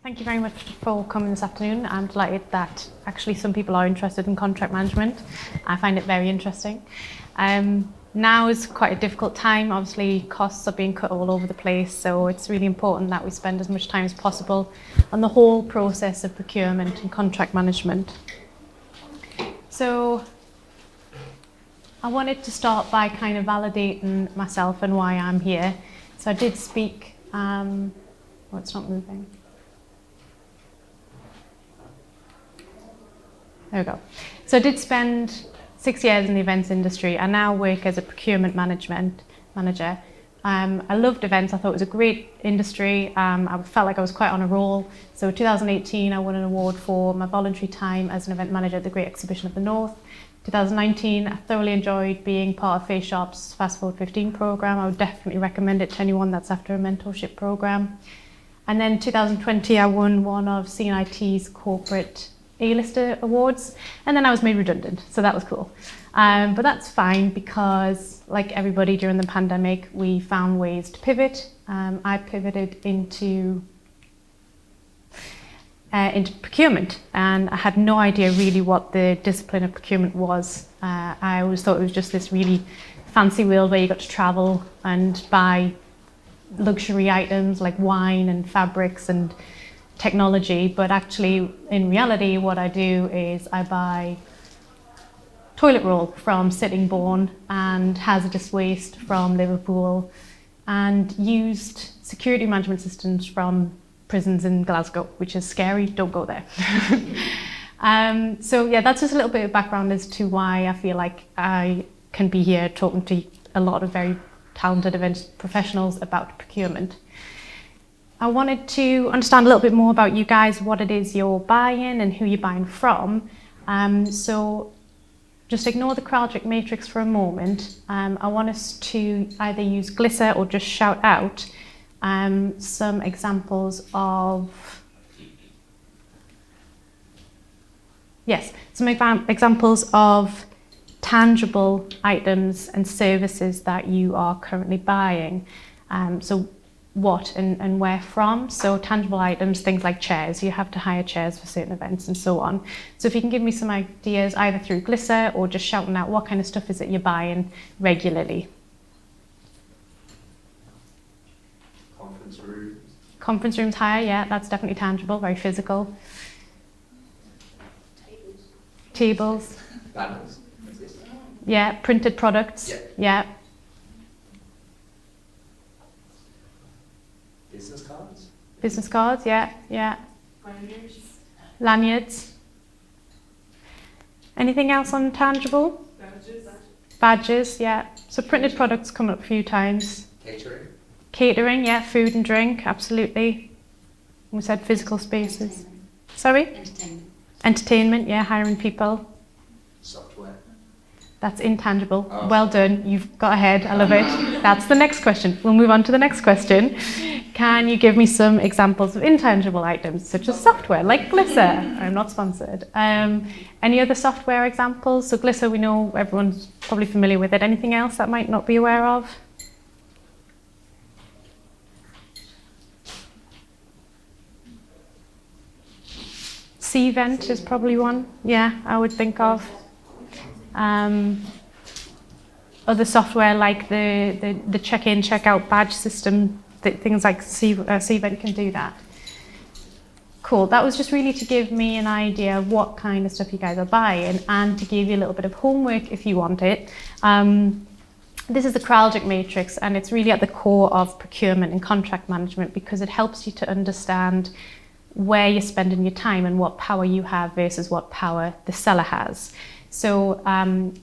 Thank you very much for coming this afternoon. I'm delighted that actually some people are interested in contract management. I find it very interesting. Now is quite a difficult time. Obviously, costs are being cut all over the place, so it's really important that we spend as much time as possible on the whole process of procurement and contract management. So I wanted to start by kind of validating myself and why I'm here. So I did speak, it's not moving. There we go. So I did spend 6 years in the events industry. I now work as a procurement manager. I loved events. I thought it was a great industry. I felt like I was quite on a roll. So 2018, I won an award for my voluntary time as an event manager at the Great Exhibition of the North. 2019, I thoroughly enjoyed being part of Face Shop's Fast Forward 15 program. I would definitely recommend it to anyone that's after a mentorship program. And then 2020, I won one of CNIT's corporate A-lister awards, and then I was made redundant, so that was cool. But that's fine because, like everybody during the pandemic, we found ways to pivot. I pivoted into procurement, and I had no idea really what the discipline of procurement was. I always thought it was just this really fancy world where you got to travel and buy luxury items like wine and fabrics and technology, but actually in reality what I do is I buy toilet roll from Sittingbourne and hazardous waste from Liverpool and used security management systems from prisons in Glasgow, which is scary, don't go there. So yeah, that's just a little bit of background as to why I feel like I can be here talking to a lot of very talented events professionals about procurement. I wanted to understand a little bit more about you guys, what it is you're buying and who you're buying from. So just ignore the Craltric matrix for a moment. I want us to either use Glisser or just shout out some examples of, examples of tangible items and services that you are currently buying. So what and where from. So tangible items, things like chairs, you have to hire chairs for certain events and so on. So if you can give me some ideas either through Glisser or just shouting out what kind of stuff is it you're buying regularly. Conference rooms. Conference rooms hire, yeah, that's definitely tangible, very physical. Tables. Banners. Yeah, printed products. Yeah. Business cards? Business cards, yeah. Lanyards. Anything else on tangible? Badges, yeah. So printed products come up a few times. Catering, yeah. Food and drink, absolutely. We said physical spaces. Sorry? Entertainment, yeah. Hiring people. Software. That's intangible. Oh. Well done. You've got ahead. I love it. That's the next question. We'll move on to the next question. Can you give me some examples of intangible items, such as software, like Glisser? I'm not sponsored. Any other software examples? So Glisser, we know everyone's probably familiar with it. Anything else that might not be aware of? Cvent is probably one. Yeah, I would think of. Other software like the check-in, check-out badge system, things like Cvent can do that. Cool, that was just really to give me an idea of what kind of stuff you guys are buying and to give you a little bit of homework if you want it. This is the Craltric matrix, and it's really at the core of procurement and contract management because it helps you to understand where you're spending your time and what power you have versus what power the seller has. So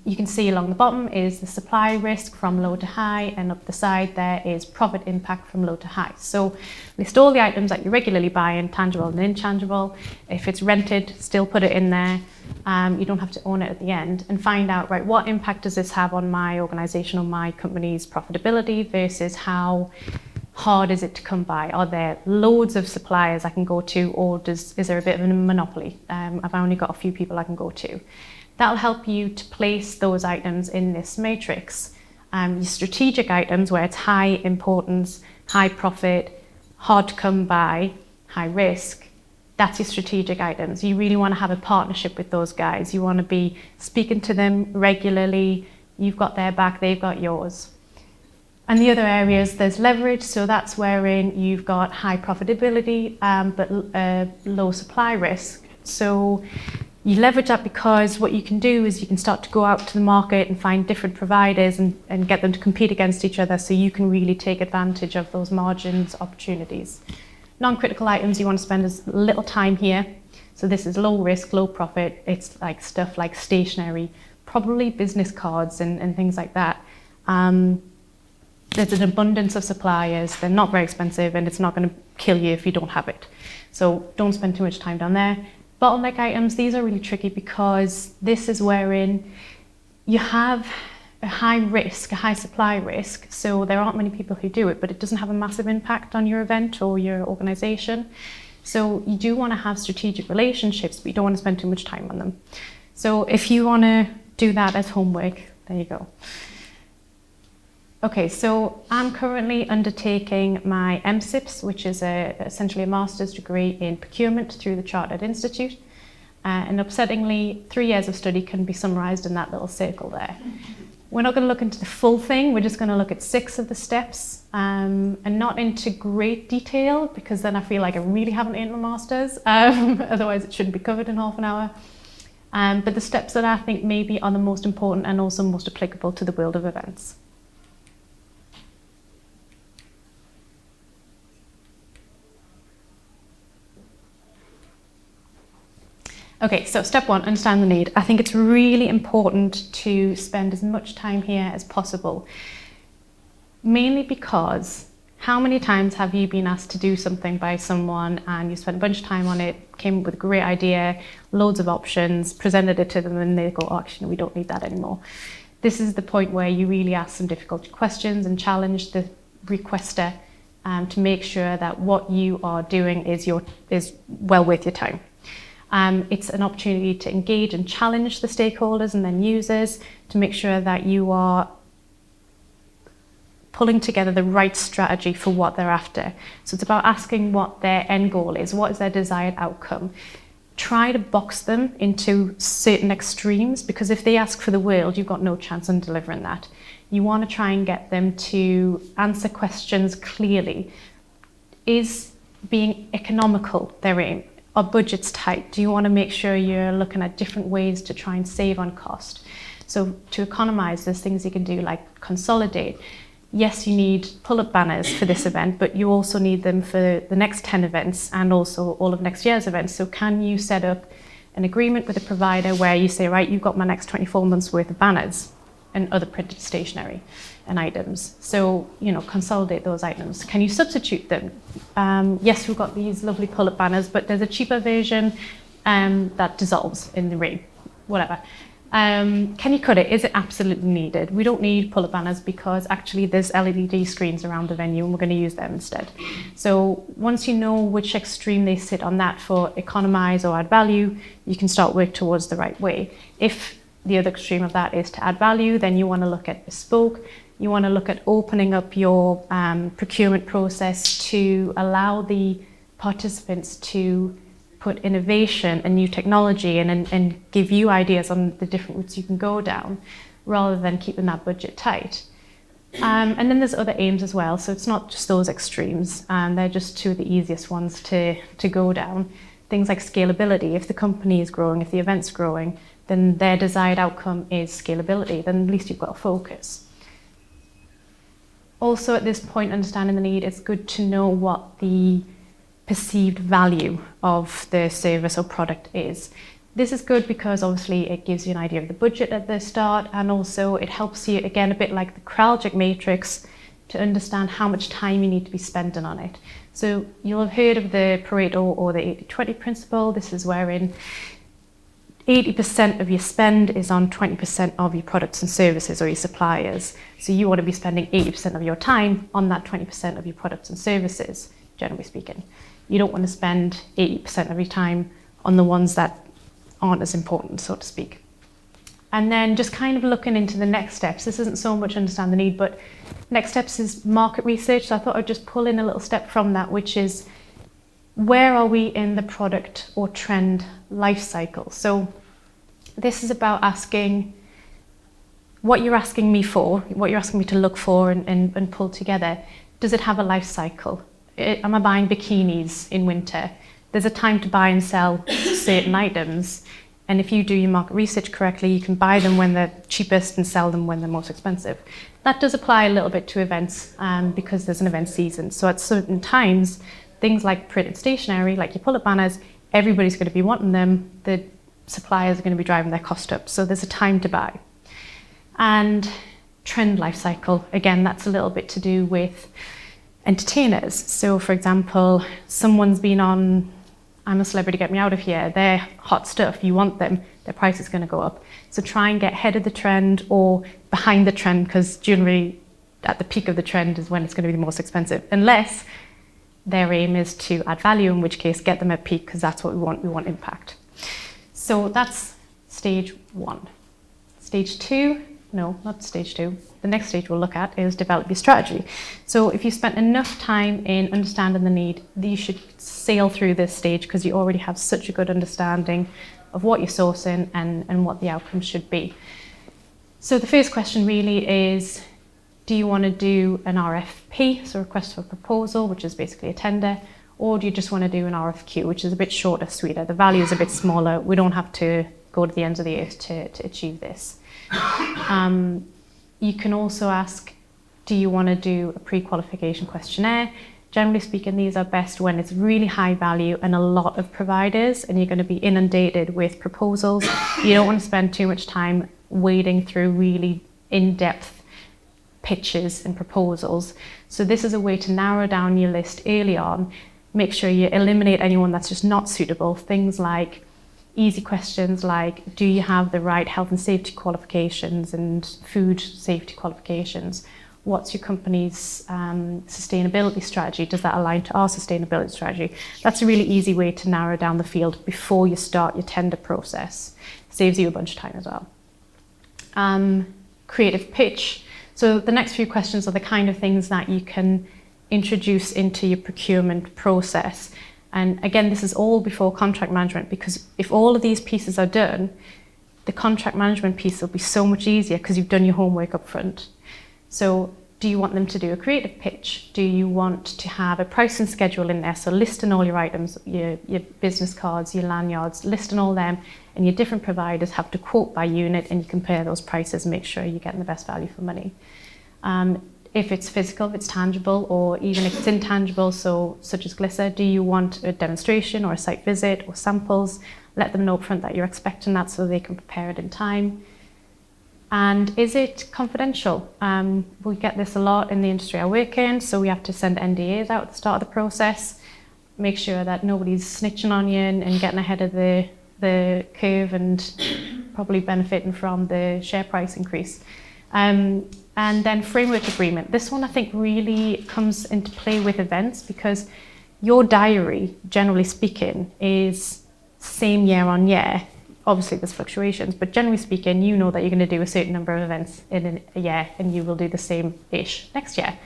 you can see along the bottom is the supply risk from low to high, and up the side there is profit impact from low to high. So list all the items that you regularly buy in, tangible and intangible. If it's rented, still put it in there. You don't have to own it at the end, and find out, right, what impact does this have on my organisation or my company's profitability versus how hard is it to come by? Are there loads of suppliers I can go to, or is there a bit of a monopoly? I've only got a few people I can go to. That'll help you to place those items in this matrix. Your strategic items, where it's high importance, high profit, hard to come by, high risk, That's your strategic items. You really want to have a partnership with those guys. You want to be speaking to them regularly. You've got their back, they've got yours. And the other areas, there's leverage. So that's wherein you've got high profitability, but low supply risk. So you leverage that because what you can do is you can start to go out to the market and find different providers and get them to compete against each other, so you can really take advantage of those margins opportunities. Non-critical items, you want to spend as little time here. So this is low risk, low profit. It's like stuff like stationery, probably business cards and things like that. There's an abundance of suppliers. They're not very expensive, and it's not going to kill you if you don't have it. So don't spend too much time down there. Bottleneck items, these are really tricky because this is wherein you have a high risk, a high supply risk. So there aren't many people who do it, but it doesn't have a massive impact on your event or your organization. So you do want to have strategic relationships, but you don't want to spend too much time on them. So if you want to do that as homework, there you go. Okay, so I'm currently undertaking my MSIPS, which is essentially a master's degree in procurement through the Chartered Institute. And upsettingly, 3 years of study can be summarised in that little circle there. We're not going to look into the full thing, we're just going to look at 6 of the steps, and not into great detail, because then I feel like I really haven't earned my master's, otherwise it shouldn't be covered in half an hour. But the steps that I think maybe are the most important and also most applicable to the world of events. Okay, so step 1, understand the need. I think it's really important to spend as much time here as possible. Mainly because how many times have you been asked to do something by someone and you spent a bunch of time on it, came up with a great idea, loads of options, presented it to them, and they go, oh, actually, no, we don't need that anymore. This is the point where you really ask some difficult questions and challenge the requester to make sure that what you are doing is well worth your time. It's an opportunity to engage and challenge the stakeholders and then users to make sure that you are pulling together the right strategy for what they're after. So it's about asking what their end goal is, what is their desired outcome. Try to box them into certain extremes, because if they ask for the world, you've got no chance on delivering that. You want to try and get them to answer questions clearly. Is being economical their aim? Are budgets tight? Do you want to make sure you're looking at different ways to try and save on cost? So to economize, there's things you can do like consolidate. Yes, you need pull-up banners for this event, but you also need them for the next 10 events and also all of next year's events. So can you set up an agreement with a provider where you say, right, you've got my next 24 months worth of banners and other printed stationery and items. So, consolidate those items. Can you substitute them? Yes, we've got these lovely pull-up banners, but there's a cheaper version that dissolves in the rain, whatever. Can you cut it? Is it absolutely needed? We don't need pull-up banners because actually there's LED screens around the venue and we're going to use them instead. So once you know which extreme they sit on that for economize or add value, you can start work towards the right way. If the other extreme of that is to add value, then you want to look at bespoke. You want to look at opening up your procurement process to allow the participants to put innovation and new technology and give you ideas on the different routes you can go down, rather than keeping that budget tight. And then there's other aims as well, so it's not just those extremes, they're just 2 of the easiest ones to go down. Things like scalability. If the company is growing, if the event's growing, then their desired outcome is scalability, then at least you've got a focus. Also at this point, understanding the need, it's good to know what the perceived value of the service or product is. This is good because obviously it gives you an idea of the budget at the start, and also it helps you, again, a bit like the Kraljic matrix, to understand how much time you need to be spending on it. So you'll have heard of the Pareto or the 80-20 principle. This is wherein 80% of your spend is on 20% of your products and services or your suppliers. So you want to be spending 80% of your time on that 20% of your products and services, generally speaking. You don't want to spend 80% of your time on the ones that aren't as important, so to speak. And then just kind of looking into the next steps. This isn't so much understand the need, but next steps is market research. So I thought I'd just pull in a little step from that, which is where are we in the product or trend life cycle? So this is about asking what you're asking me for, what you're asking me to look for and pull together. Does it have a life cycle? Am I buying bikinis in winter? There's a time to buy and sell certain items. And if you do your market research correctly, you can buy them when they're cheapest and sell them when they're most expensive. That does apply a little bit to events because there's an event season. So at certain times, things like printed stationery, like your pull-up banners, everybody's going to be wanting them. The suppliers are going to be driving their cost up. So there's a time to buy. And trend life cycle, again, that's a little bit to do with entertainers. So for example, someone's been on I'm a Celebrity, Get Me Out of Here, they're hot stuff, you want them, their price is going to go up. So try and get ahead of the trend or behind the trend, because generally at the peak of the trend is when it's going to be the most expensive, unless their aim is to add value, in which case get them at peak, because that's what we want impact. So that's stage 1. Stage 2, no, not stage 2. The next stage we'll look at is develop your strategy. So if you spent enough time in understanding the need, you should sail through this stage because you already have such a good understanding of what you're sourcing and what the outcomes should be. So the first question really is, do you want to do an RFP, so request for proposal, which is basically a tender, or do you just want to do an RFQ, which is a bit shorter, sweeter? The value is a bit smaller. We don't have to go to the ends of the earth to achieve this. You can also ask, do you want to do a pre-qualification questionnaire? Generally speaking, these are best when it's really high value and a lot of providers and you're going to be inundated with proposals. You don't want to spend too much time wading through really in-depth pitches and proposals. So this is a way to narrow down your list early on. Make sure you eliminate anyone that's just not suitable. Things like easy questions like, do you have the right health and safety qualifications and food safety qualifications? What's your company's sustainability strategy? Does that align to our sustainability strategy? That's a really easy way to narrow down the field before you start your tender process. Saves you a bunch of time as well. Creative pitch. So the next few questions are the kind of things that you can introduce into your procurement process. And again, this is all before contract management, because if all of these pieces are done, the contract management piece will be so much easier because you've done your homework up front. So do you want them to do a creative pitch? Do you want to have a pricing schedule in there? So listing all your items, your business cards, your lanyards, listing all them, and your different providers have to quote by unit, and you compare those prices and make sure you're getting the best value for money. If it's physical, if it's tangible, or even if it's intangible, so such as Glisser, do you want a demonstration or a site visit or samples? Let them know upfront that you're expecting that so they can prepare it in time. And is it confidential? We get this a lot in the industry I work in, so we have to send NDAs out at the start of the process, make sure that nobody's snitching on you and getting ahead of the curve and probably benefiting from the share price increase. And then framework agreement. This one I think really comes into play with events because your diary, generally speaking, is same year on year. Obviously there's fluctuations, but generally speaking, you know that you're going to do a certain number of events in a year and you will do the same-ish next year.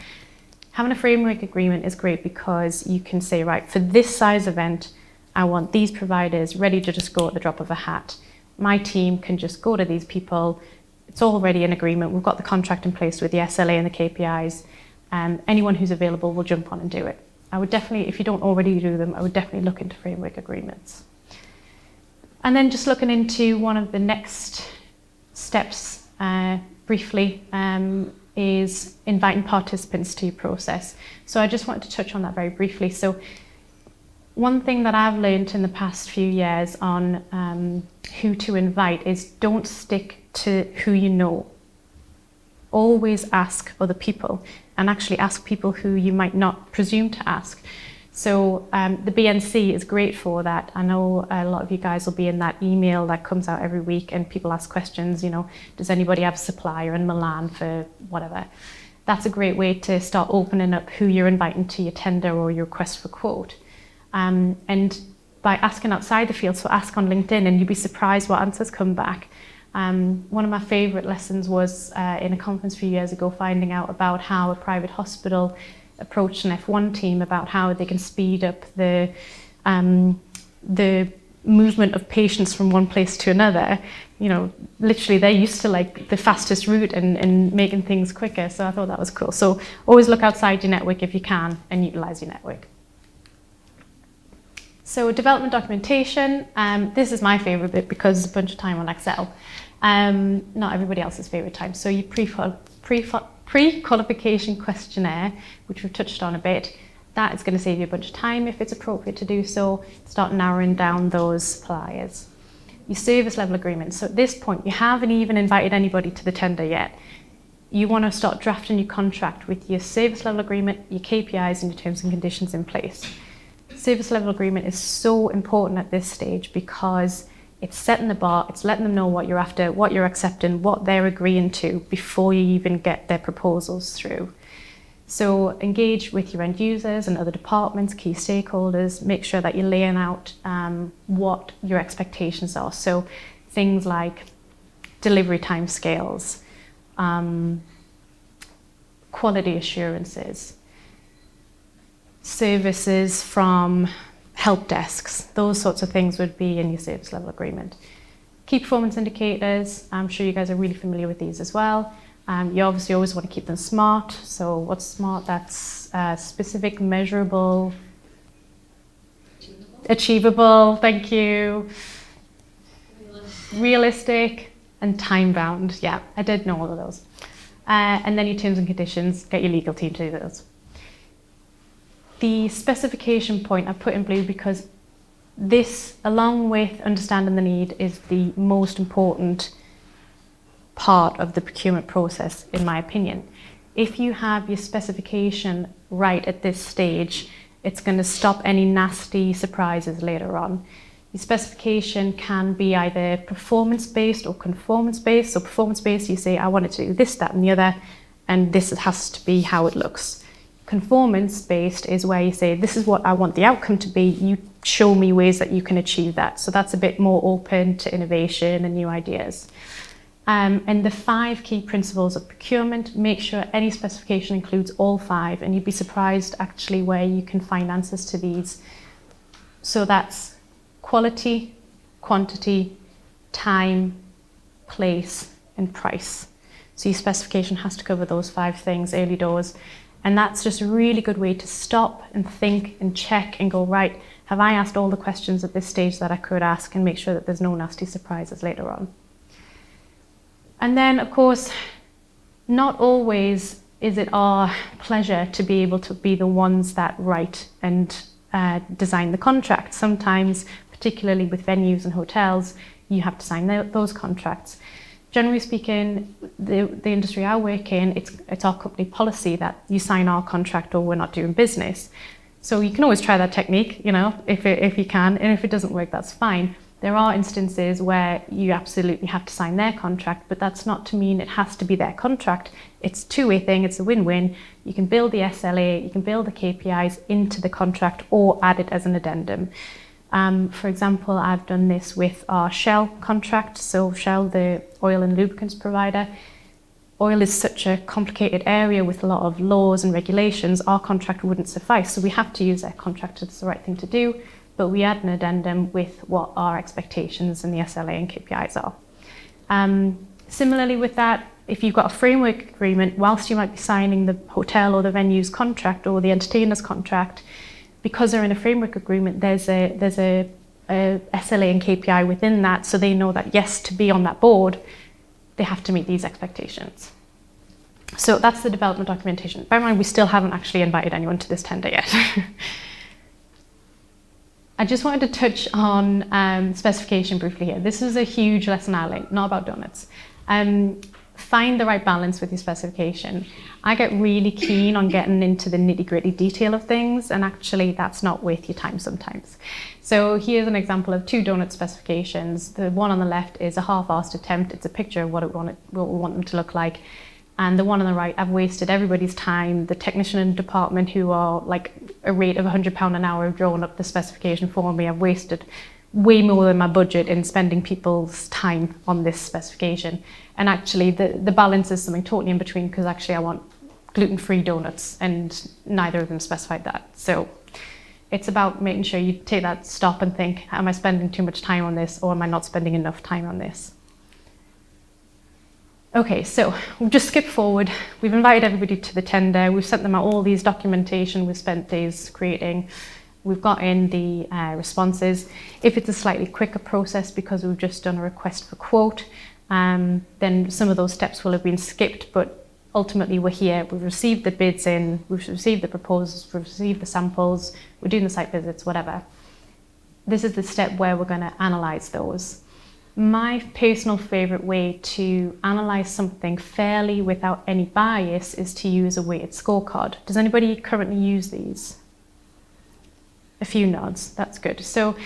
Having a framework agreement is great because you can say, right, for this size event, I want these providers ready to just go at the drop of a hat. My team can just go to these people. It's already an agreement. We've got the contract in place with the SLA and the KPIs. Anyone who's available will jump on and do it. I would definitely, if you don't already do them, I would definitely look into framework agreements. And then just looking into one of the next steps briefly is inviting participants to your process. So I just wanted to touch on that very briefly. So one thing that I've learned in the past few years on who to invite is don't stick to who you know. Always ask other people, and actually ask people who you might not presume to ask. So the BNC is great for that. I know a lot of you guys will be in that email that comes out every week and people ask questions, you know, does anybody have a supplier in Milan for whatever? That's a great way to start opening up who you're inviting to your tender or your request for quote. And by asking outside the field, so ask on LinkedIn and you'll be surprised what answers come back. One of my favourite lessons was in a conference a few years ago, finding out about how a private hospital approached an F1 team about how they can speed up the the movement of patients from one place to another, you know, literally they're used to like the fastest route and making things quicker. So I thought that was cool. So always look outside your network if you can and utilize your network. So development documentation, this is my favorite bit because it's a bunch of time on Excel. Not everybody else's favorite time. So your pre-qualification questionnaire, which we've touched on a bit, that is going to save you a bunch of time if it's appropriate to do so. Start narrowing down those suppliers. Your service level agreement. So at this point, you haven't even invited anybody to the tender yet. You want to start drafting your contract with your service level agreement, your KPIs and your terms and conditions in place. Service level agreement is so important at this stage because it's setting the bar, it's letting them know what you're after, what you're accepting, what they're agreeing to before you even get their proposals through. So engage with your end users and other departments, key stakeholders, make sure that you're laying out what your expectations are. So things like delivery timescales, quality assurances, services from help desks, those sorts of things would be in your service level agreement. Key performance indicators, I'm sure you guys are really familiar with these as well. You obviously always want to keep them SMART. So what's SMART? That's specific, measurable, achievable, thank you, realistic, and time-bound. Yeah, I did know all of those. And then your terms and conditions, get your legal team to do those. The specification point I put in blue because this, along with understanding the need, is the most important part of the procurement process, in my opinion. If you have your specification right at this stage, it's going to stop any nasty surprises later on. Your specification can be either performance-based or conformance-based. So performance-based, you say, I want it to do this, that, and the other, and this has to be how it looks. Conformance-based is where you say, this is what I want the outcome to be, you show me ways that you can achieve that. So that's a bit more open to innovation and new ideas. And the 5 key principles of procurement, make sure any specification includes all 5, and you'd be surprised actually where you can find answers to these. So that's quality, quantity, time, place, and price. So your specification has to cover those 5 things early doors. And that's just a really good way to stop and think and check and go, right, have I asked all the questions at this stage that I could ask, and make sure that there's no nasty surprises later on. And then, of course, not always is it our pleasure to be able to be the ones that write and design the contract. Sometimes, particularly with venues and hotels, you have to sign those contracts. Generally speaking, the industry I work in, it's our company policy that you sign our contract or we're not doing business. So you can always try that technique, you know, if you can, and if it doesn't work, that's fine. There are instances where you absolutely have to sign their contract, but that's not to mean it has to be their contract. It's a two-way thing, it's a win-win. You can build the SLA, you can build the KPIs into the contract or add it as an addendum. For example, I've done this with our Shell contract. So Shell, the oil and lubricants provider, oil is such a complicated area with a lot of laws and regulations, our contract wouldn't suffice. So we have to use their contract, it's the right thing to do. But we add an addendum with what our expectations and the SLA and KPIs are. Similarly with that, if you've got a framework agreement, whilst you might be signing the hotel or the venue's contract or the entertainer's contract, because they're in a framework agreement, there's a SLA and KPI within that, so they know that yes, to be on that board, they have to meet these expectations. So that's the development documentation. Bear in mind, we still haven't actually invited anyone to this tender yet. I just wanted to touch on specification briefly here. This is a huge lesson I learned, not about donuts. Find the right balance with your specification. I get really keen on getting into the nitty-gritty detail of things, and actually that's not worth your time sometimes. So here's an example of 2 donut specifications. The one on the left is a half-assed attempt. It's a picture of what we want them to look like. And the one on the right, I've wasted everybody's time. The technician in the department who are like a rate of £100 an hour have drawn up the specification for me. I've wasted way more than my budget in spending people's time on this specification. And actually the balance is something totally in between, because actually I want gluten-free donuts and neither of them specified that. So It's about making sure you take that stop and think, am I spending too much time on this, or am I not spending enough time on this? Okay, so we'll just skip forward. We've invited everybody to the tender. We've sent them out all these documentation we've spent days creating. We've got in the responses. If it's a slightly quicker process because we've just done a request for quote, then some of those steps will have been skipped, but ultimately we're here, we've received the bids in, we've received the proposals, we've received the samples, we're doing the site visits, whatever. This is the step where we're going to analyse those. My personal favourite way to analyse something fairly without any bias is to use a weighted scorecard. Does anybody currently use these? A few nods, that's good. So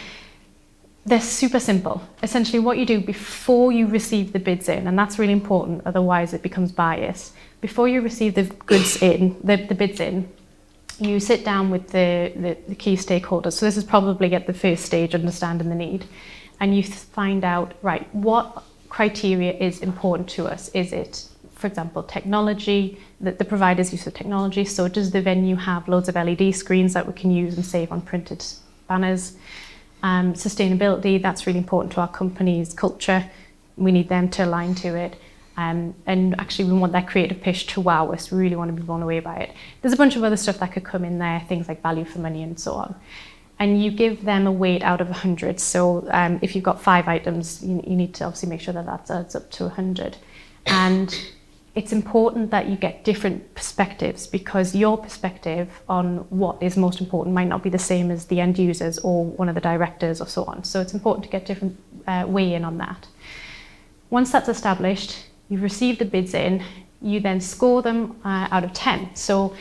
they're super simple. Essentially what you do before you receive the bids in, and that's really important, otherwise it becomes biased. Before you receive the goods in, the bids in, you sit down with the key stakeholders. So this is probably at the first stage, understanding the need. And you find out, right, what criteria is important to us? Is it, for example, technology, the provider's use of technology? So does the venue have loads of LED screens that we can use and save on printed banners? Sustainability, that's really important to our company's culture. We need them to align to it. And actually we want that creative pitch to wow us. We really want to be blown away by it. There's a bunch of other stuff that could come in there, things like value for money and so on. And you give them a weight out of 100. So if you've got 5 items, you need to obviously make sure that that adds up to 100. And it's important that you get different perspectives, because your perspective on what is most important might not be the same as the end users or one of the directors or so on. So it's important to get different weigh in on that. Once that's established, you've received the bids in, you then score them out of 10. So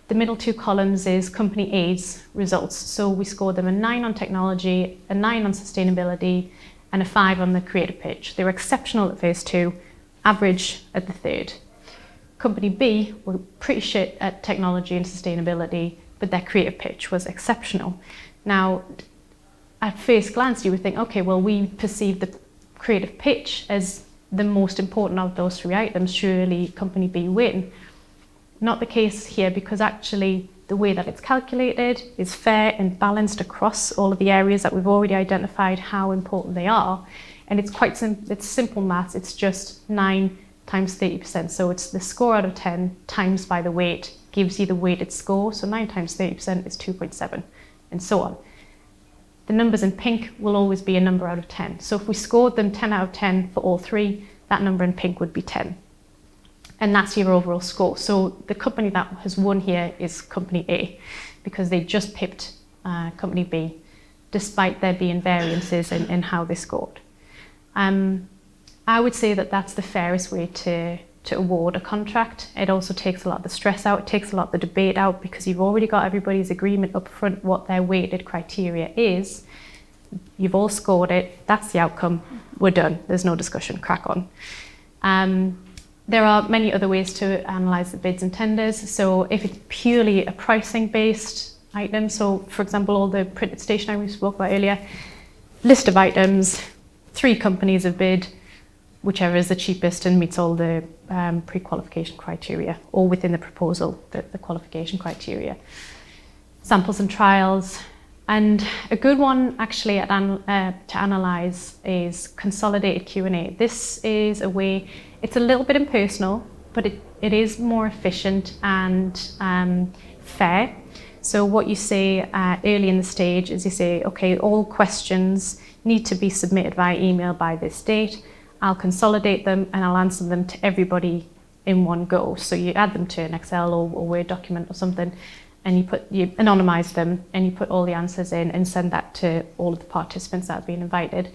the middle 2 columns is company A's results. So we scored them a 9 on technology, a 9 on sustainability, and a 5 on the creative pitch. They were exceptional at phase 2, average at the 3rd. Company B were pretty shit at technology and sustainability, but their creative pitch was exceptional. Now, at first glance, you would think, okay, well, we perceive the creative pitch as the most important of those 3 items, surely company B win. Not the case here, because actually the way that it's calculated is fair and balanced across all of the areas that we've already identified how important they are. And it's quite it's simple maths. It's just 9 times 30%. So it's the score out of 10 times by the weight gives you the weighted score. So 9 times 30% is 2.7 and so on. The numbers in pink will always be a number out of 10. So if we scored them 10 out of 10 for all 3, that number in pink would be 10. And that's your overall score. So the company that has won here is company A, because they just pipped company B, despite there being variances in how they scored. I would say that that's the fairest way to award a contract. It also takes a lot of the stress out, it takes a lot of the debate out, because you've already got everybody's agreement up front what their weighted criteria is. You've all scored it, that's the outcome, we're done, there's no discussion, crack on. There are many other ways to analyse the bids and tenders. So if it's purely a pricing based item, so for example, all the printed stationery we spoke about earlier, list of items, 3 companies have bid, whichever is the cheapest and meets all the pre-qualification criteria, or within the proposal, the qualification criteria. Samples and trials. And a good one actually to analyse is consolidated Q&A. This is a way, it's a little bit impersonal, but it is more efficient and fair. So what you say early in the stage is you say, okay, all questions need to be submitted via email by this date. I'll consolidate them and I'll answer them to everybody in one go. So you add them to an Excel or Word document or something, and you anonymize them and you put all the answers in and send that to all of the participants that have been invited.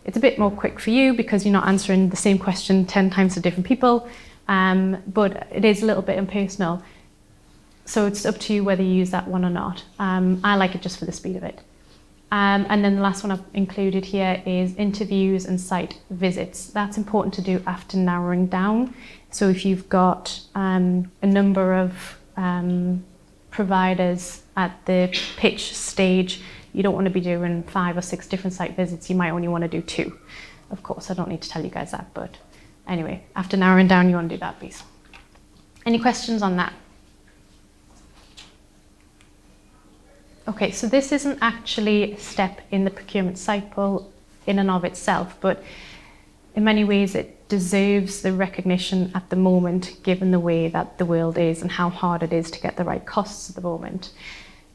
It's a bit more quick for you because you're not answering the same question 10 times to different people, but it is a little bit impersonal. So it's up to you whether you use that one or not. I like it just for the speed of it. And then the last one I've included here is interviews and site visits. That's important to do after narrowing down. So if you've got a number of providers at the pitch stage, you don't want to be doing 5 or 6 different site visits. You might only want to do 2. Of course, I don't need to tell you guys that, but anyway, after narrowing down, you want to do that piece. Any questions on that? Okay, so this isn't actually a step in the procurement cycle in and of itself, but in many ways it deserves the recognition at the moment, given the way that the world is and how hard it is to get the right costs at the moment.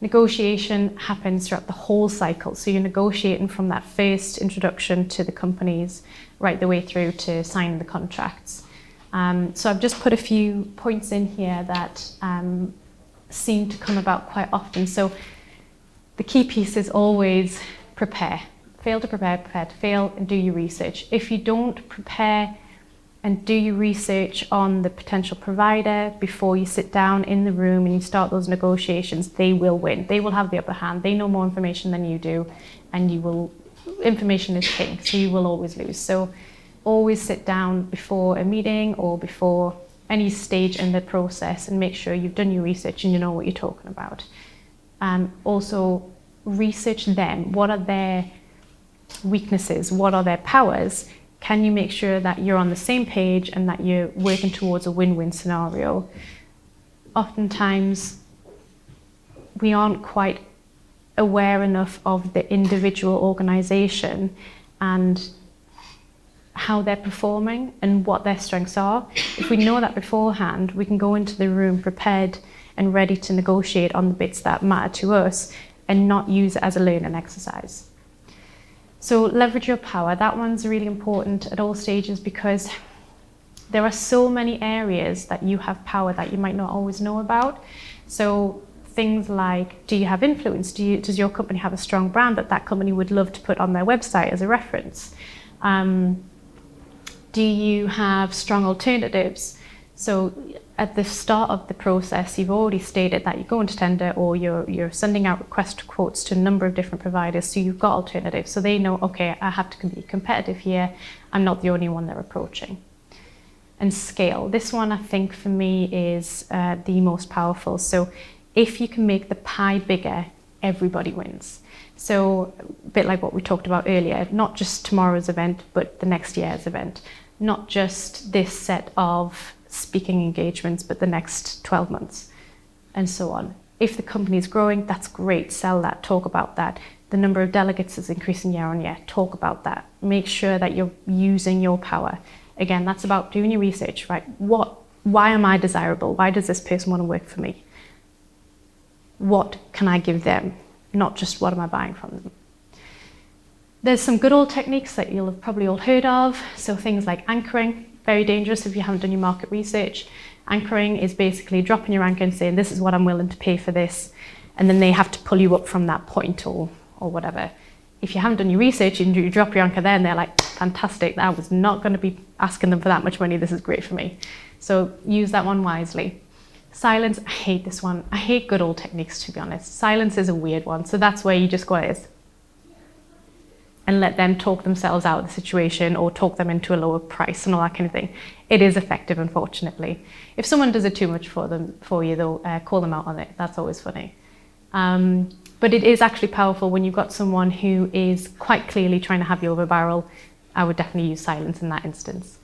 Negotiation happens throughout the whole cycle, so you're negotiating from that first introduction to the companies right the way through to signing the contracts. So I've just put a few points in here that seem to come about quite often. So the key piece is always prepare. Fail to prepare, prepare to fail, and do your research. If you don't prepare and do your research on the potential provider before you sit down in the room and you start those negotiations, they will win. They will have the upper hand. They know more information than you do, and information is king, so you will always lose. So always sit down before a meeting or before any stage in the process and make sure you've done your research and you know what you're talking about. Also, research them. What are their weaknesses? What are their powers? Can you make sure that you're on the same page and that you're working towards a win-win scenario? Oftentimes, we aren't quite aware enough of the individual organisation and how they're performing and what their strengths are. If we know that beforehand, we can go into the room prepared and ready to negotiate on the bits that matter to us and not use it as a learning exercise. So leverage your power. That one's really important at all stages because there are so many areas that you have power that you might not always know about. So things like, do you have influence? Does your company have a strong brand that company would love to put on their website as a reference? Do you have strong alternatives? So at the start of the process, you've already stated that you're going to tender or you're sending out request quotes to a number of different providers, so you've got alternatives. So they know, okay, I have to be competitive here. I'm not the only one they're approaching. And scale. This one, I think, for me is the most powerful. So if you can make the pie bigger, everybody wins. So a bit like what we talked about earlier, not just tomorrow's event, but the next year's event. Not just this set of speaking engagements, but the next 12 months and so on. If the company is growing, that's great. Sell that, talk about that. The number of delegates is increasing year on year. Talk about that. Make sure that you're using your power. Again, that's about doing your research, right? Why am I desirable? Why does this person want to work for me? What can I give them? Not just what am I buying from them. There's some good old techniques that you'll have probably all heard of. So things like anchoring, very dangerous if you haven't done your market research. Anchoring is basically dropping your anchor and saying, this is what I'm willing to pay for this. And then they have to pull you up from that point or whatever. If you haven't done your research and you drop your anchor there and they're like, fantastic, I was not going to be asking them for that much money. This is great for me. So use that one wisely. Silence, I hate this one. I hate good old techniques, to be honest. Silence is a weird one. So that's where you just go and let them talk themselves out of the situation or talk them into a lower price and all that kind of thing. It is effective, unfortunately. If someone does it too much for you, they'll call them out on it. That's always funny. But it is actually powerful when you've got someone who is quite clearly trying to have you over barrel. I would definitely use silence in that instance.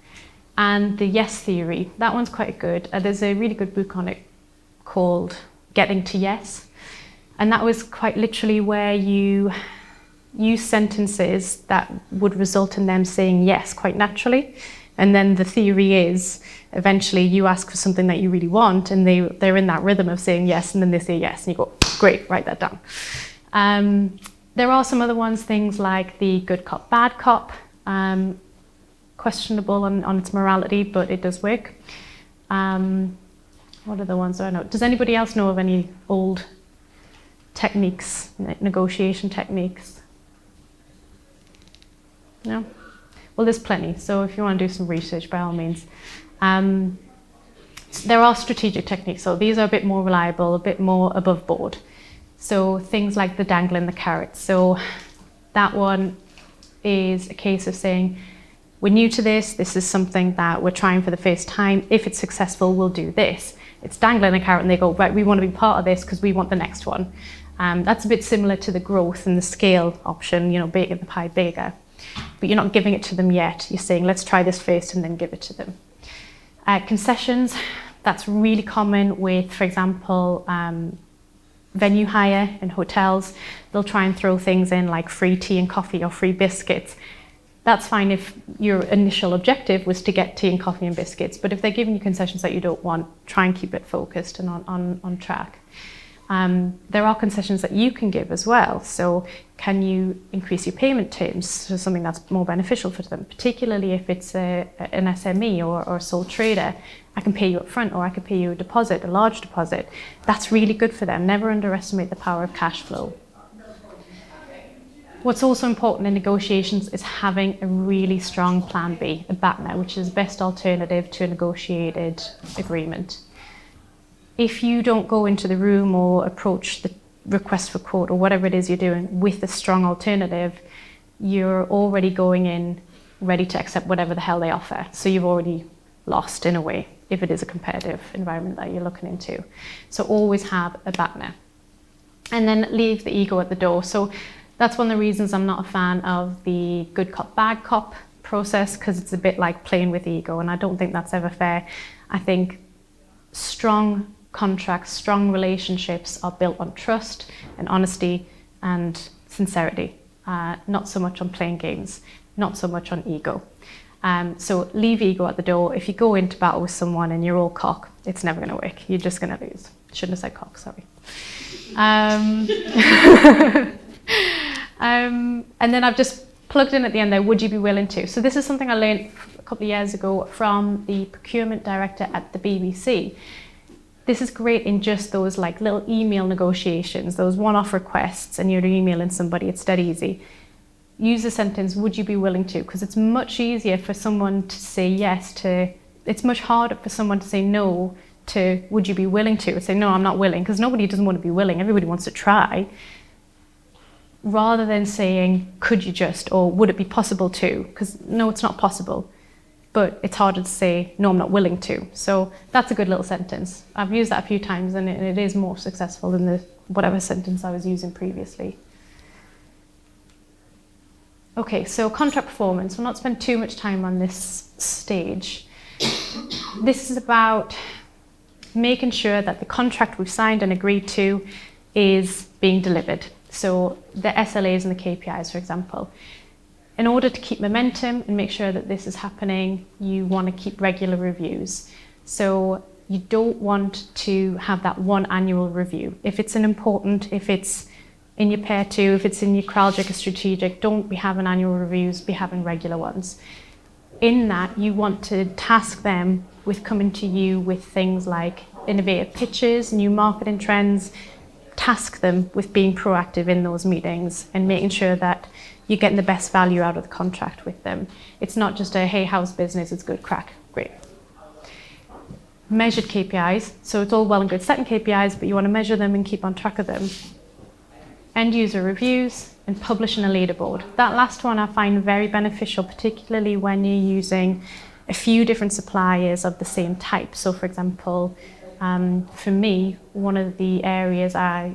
And the yes theory, that one's quite good. There's a really good book on it called Getting to Yes. And that was quite literally where you use sentences that would result in them saying yes quite naturally. And then the theory is eventually you ask for something that you really want and they're in that rhythm of saying yes, and then they say yes and you go, great, write that down. There are some other ones, things like the good cop, bad cop, questionable on its morality, but it does work. What are the ones that I know? Does anybody else know of any old techniques, negotiation techniques? No? Well, there's plenty. So if you want to do some research, by all means. There are strategic techniques. So these are a bit more reliable, a bit more above board. So things like the dangling the carrot. So that one is a case of saying, we're new to this. This is something that we're trying for the first time. If it's successful, we'll do this. It's dangling a carrot and they go, right, we want to be part of this because we want the next one. That's a bit similar to the growth and the scale option, making the pie bigger. But you're not giving it to them yet. You're saying, let's try this first and then give it to them. Concessions, that's really common with, for example, venue hire in hotels, they'll try and throw things in like free tea and coffee or free biscuits. That's fine if your initial objective was to get tea and coffee and biscuits, but if they're giving you concessions that you don't want, try and keep it focused and on track. There are concessions that you can give as well. So can you increase your payment terms to something that's more beneficial for them, particularly if it's an SME or a sole trader. I can pay you up front, or I could pay you a deposit, a large deposit. That's really good for them. Never underestimate the power of cash flow. What's also important in negotiations is having a really strong plan B, a BATNA, which is the best alternative to a negotiated agreement. If you don't go into the room or approach the request for quote or whatever it is you're doing with a strong alternative, you're already going in ready to accept whatever the hell they offer. So you've already lost in a way, if it is a competitive environment that you're looking into. So always have a BATNA. And then leave the ego at the door. So that's one of the reasons I'm not a fan of the good cop, bad cop process, because it's a bit like playing with ego, and I don't think that's ever fair. I think strong contracts, strong relationships are built on trust and honesty and sincerity, not so much on playing games, not so much on ego. So leave ego at the door. If you go into battle with someone and you're all cock, it's never going to work. You're just going to lose. Shouldn't have said cock, sorry. And then I've just plugged in at the end there, would you be willing to? So this is something I learned a couple of years ago from the procurement director at the BBC. This is great in just those like little email negotiations, those one-off requests, and you're emailing somebody, it's dead easy. Use the sentence, would you be willing to? Because it's much easier for someone to say yes to, it's much harder for someone to say no to, would you be willing to? Or say, no, I'm not willing, because nobody doesn't want to be willing, everybody wants to try. Rather than saying, could you just, or would it be possible to? Because no, it's not possible, but it's harder to say, no, I'm not willing to. So that's a good little sentence. I've used that a few times, and it is more successful than the whatever sentence I was using previously. Okay, so contract performance. We'll not spend too much time on this stage. This is about making sure that the contract we've signed and agreed to is being delivered. So the SLAs and the KPIs, for example. In order to keep momentum and make sure that this is happening, you want to keep regular reviews. So you don't want to have that one annual review. If it's if it's in your pair two, if it's in your Cralgic or strategic, don't be having annual reviews, be having regular ones. In that, you want to task them with coming to you with things like innovative pitches, new marketing trends. Task them with being proactive in those meetings and making sure that you're getting the best value out of the contract with them. It's not just a, hey, how's business? It's good, crack, great. Measured KPIs. So it's all well and good setting KPIs, but you want to measure them and keep on track of them. End user reviews and publishing a leaderboard. That last one I find very beneficial, particularly when you're using a few different suppliers of the same type. So for example, for me, one of the areas I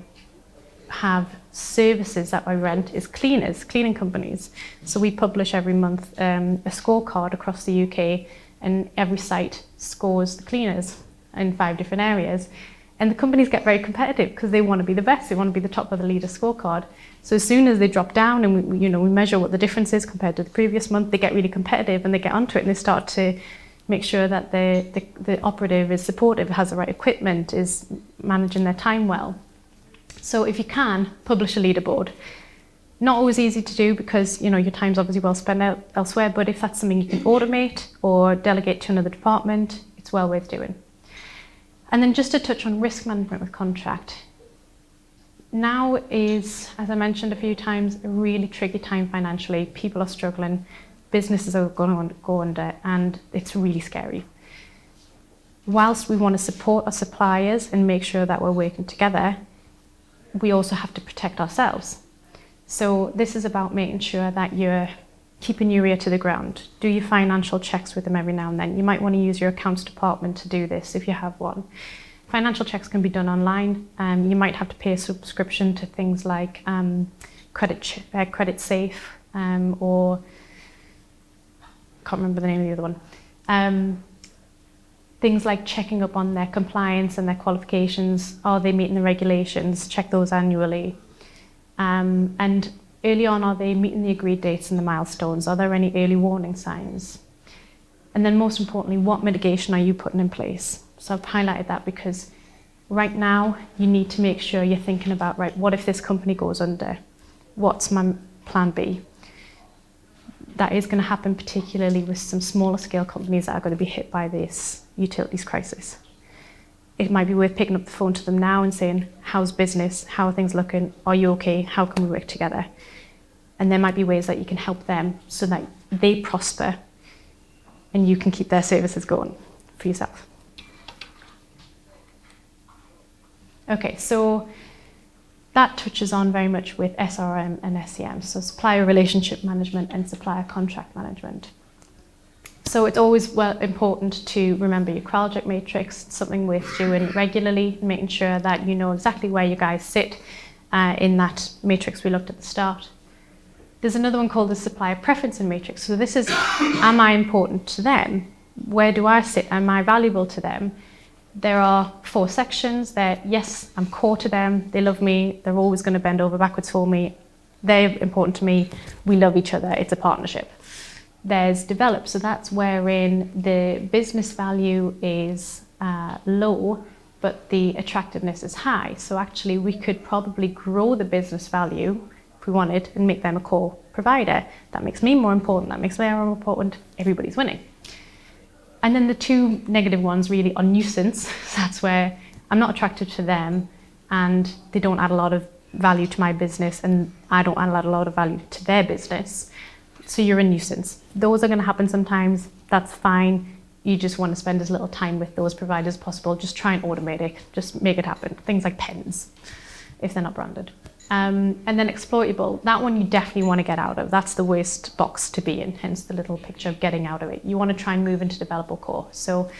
have services that I rent is cleaning companies. So we publish every month a scorecard across the UK, and every site scores the cleaners in 5 different areas. And the companies get very competitive because they want to be the best. They want to be the top of the leader scorecard. So as soon as they drop down and we measure what the difference is compared to the previous month, they get really competitive and they get onto it and they start to make sure that the operative is supportive, has the right equipment, is managing their time well. So if you can, publish a leaderboard. Not always easy to do because your time's obviously well spent elsewhere, but if that's something you can automate or delegate to another department, it's well worth doing. And then just to touch on risk management with contract. Now is, as I mentioned a few times, a really tricky time financially. People are struggling. Businesses are going to go under, and it's really scary. Whilst we want to support our suppliers and make sure that we're working together, we also have to protect ourselves. So this is about making sure that you're keeping your ear to the ground. Do your financial checks with them every now and then. You might want to use your accounts department to do this if you have one. Financial checks can be done online. You might have to pay a subscription to things like Credit Safe or can't remember the name of the other one. Things like checking up on their compliance and their qualifications. Are they meeting the regulations? Check those annually. And early on, are they meeting the agreed dates and the milestones? Are there any early warning signs? And then most importantly, what mitigation are you putting in place? So I've highlighted that because right now you need to make sure you're thinking about, right, what if this company goes under? What's my plan B? That is going to happen particularly with some smaller scale companies that are going to be hit by this utilities crisis. It might be worth picking up the phone to them now and saying, how's business? How are things looking? Are you okay? How can we work together? And there might be ways that you can help them so that they prosper and you can keep their services going for yourself. Okay, so that touches on very much with SRM and SCM, so supplier relationship management and supplier contract management. So it's always important to remember your Qualtrics matrix. It's something worth doing regularly, making sure that you know exactly where you guys sit in that matrix we looked at the start. There's another one called the supplier preferencing matrix. So this is, am I important to them? Where do I sit? Am I valuable to them? There are 4 sections that, yes, I'm core to them, they love me, they're always going to bend over backwards for me, they're important to me, we love each other, it's a partnership. There's develop, so that's wherein the business value is low, but the attractiveness is high. So actually we could probably grow the business value if we wanted and make them a core provider. That makes me more important, that makes them more important, everybody's winning. And then the 2 negative ones really are nuisance. That's where I'm not attracted to them and they don't add a lot of value to my business and I don't add a lot of value to their business. So you're a nuisance. Those are going to happen sometimes. That's fine. You just want to spend as little time with those providers as possible. Just try and automate it. Just make it happen. Things like pens, if they're not branded. And then exploitable, that one you definitely want to get out of. That's the worst box to be in, hence the little picture of getting out of it. You want to try and move into developer core. So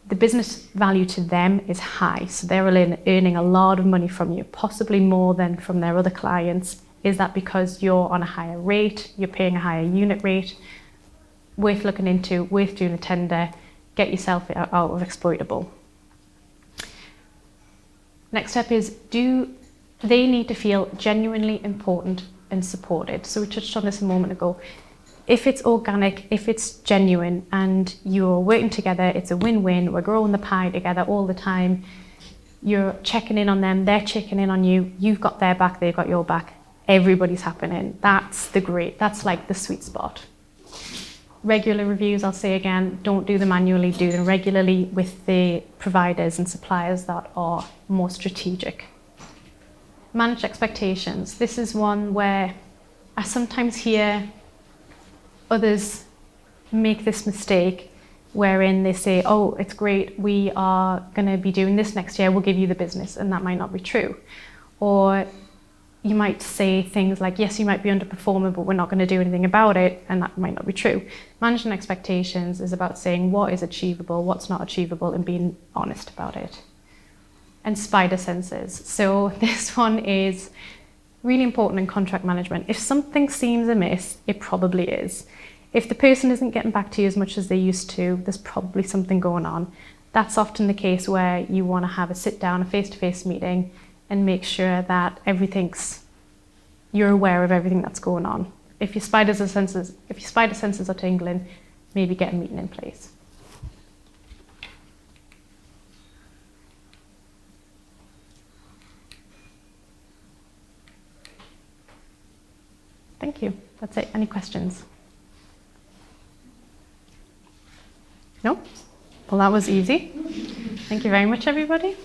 the business value to them is high. So they're earning a lot of money from you, possibly more than from their other clients. Is that because you're on a higher rate, you're paying a higher unit rate? Worth looking into, worth doing a tender, get yourself out of exploitable. Next step is, they need to feel genuinely important and supported. So we touched on this a moment ago. If it's organic, if it's genuine and you're working together, it's a win-win, we're growing the pie together all the time, you're checking in on them, they're checking in on you, you've got their back, they've got your back, everybody's happening. That's like the sweet spot. Regular reviews, I'll say again, don't do them annually, do them regularly with the providers and suppliers that are more strategic. Manage expectations. This is one where I sometimes hear others make this mistake wherein they say, oh, it's great, we are going to be doing this next year, we'll give you the business, and that might not be true. Or you might say things like, yes, you might be underperforming, but we're not going to do anything about it, and that might not be true. Managing expectations is about saying what is achievable, what's not achievable, and being honest about it. And spider senses. So this one is really important in contract management. If something seems amiss, it probably is. If the person isn't getting back to you as much as they used to, there's probably something going on. That's often the case where you want to have a sit down, a face-to-face meeting, and make sure that you're aware of everything that's going on. If your spider senses are tingling, maybe get a meeting in place. Thank you. That's it. Any questions? No? Well, that was easy. Thank you very much, everybody.